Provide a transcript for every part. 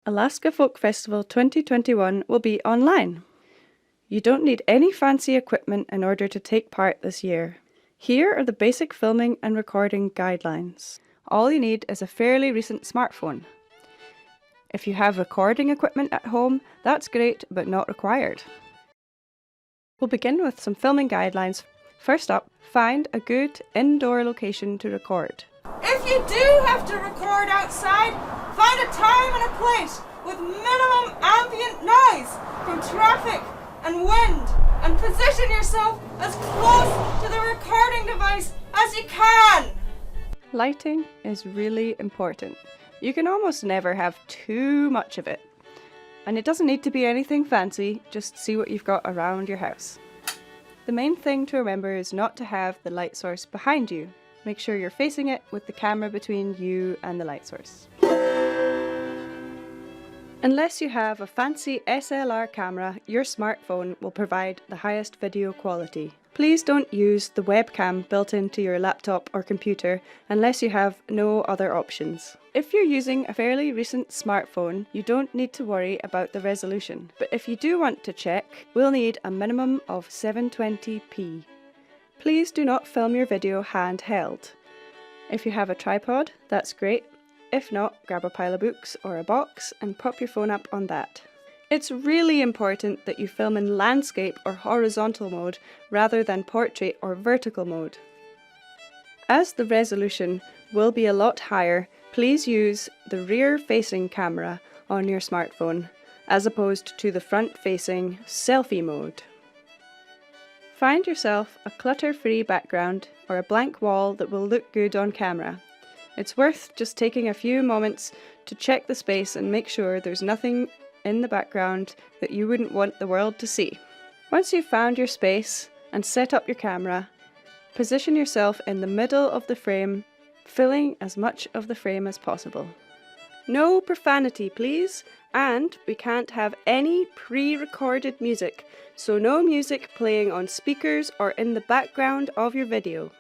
Alaska Folk Festival 2021 will be online. You don't need any fancy equipment in order to take part this year. Here are the basic filming and recording guidelines. All you need is a fairly recent smartphone. If you have recording equipment at home, that's great but not required. We'll begin with some filming guidelines. First up, find a good indoor location to record. If you do have to record outside, find a time and a place with minimum ambient noise from traffic and wind, and position yourself as close to the recording device as you can. Lighting is really important. You can almost never have too much of it. And it doesn't need to be anything fancy, just see what you've got around your house. The main thing to remember is not to have the light source behind you. Make sure you're facing it with the camera between you and the light source. Unless you have a fancy SLR camera, your smartphone will provide the highest video quality. Please don't use the webcam built into your laptop or computer unless you have no other options. If you're using a fairly recent smartphone, you don't need to worry about the resolution. But if you do want to check, we'll need a minimum of 720p. Please do not film your video handheld. If you have a tripod, that's great. If not, grab a pile of books or a box and prop your phone up on that. It's really important that you film in landscape or horizontal mode rather than portrait or vertical mode. As the resolution will be a lot higher, please use the rear-facing camera on your smartphone as opposed to the front-facing selfie mode. Find yourself a clutter-free background or a blank wall that will look good on camera. It's worth just taking a few moments to check the space and make sure there's nothing in the background that you wouldn't want the world to see. Once you've found your space and set up your camera, position yourself in the middle of the frame, filling as much of the frame as possible. No profanity, please, and we can't have any pre-recorded music, so no music playing on speakers or in the background of your video.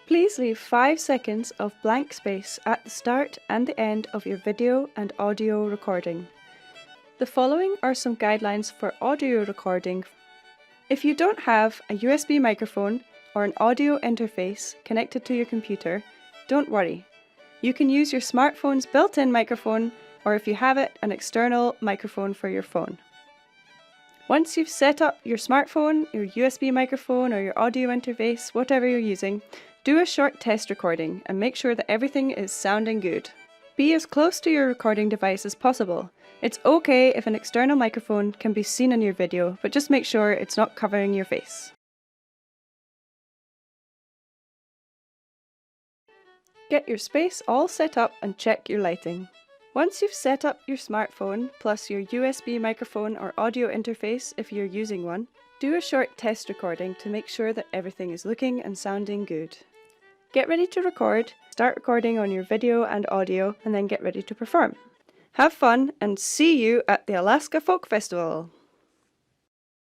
Please leave 5 seconds of blank space at the start and the end of your video and audio recording. The following are some guidelines for audio recording. If you don't have a USB microphone or an audio interface connected to your computer, don't worry. You can use your smartphone's built-in microphone, or if you have it, an external microphone for your phone. Once you've set up your smartphone, your USB microphone or your audio interface, whatever you're using, do a short test recording and make sure that everything is sounding good. Be as close to your recording device as possible. It's okay if an external microphone can be seen in your video, but just make sure it's not covering your face. Get your space all set up and check your lighting. Once you've set up your smartphone, plus your USB microphone or audio interface if you're using one, do a short test recording to make sure that everything is looking and sounding good. Get ready to record, start recording on your video and audio, and then get ready to perform. Have fun and see you at the Alaska Folk Festival!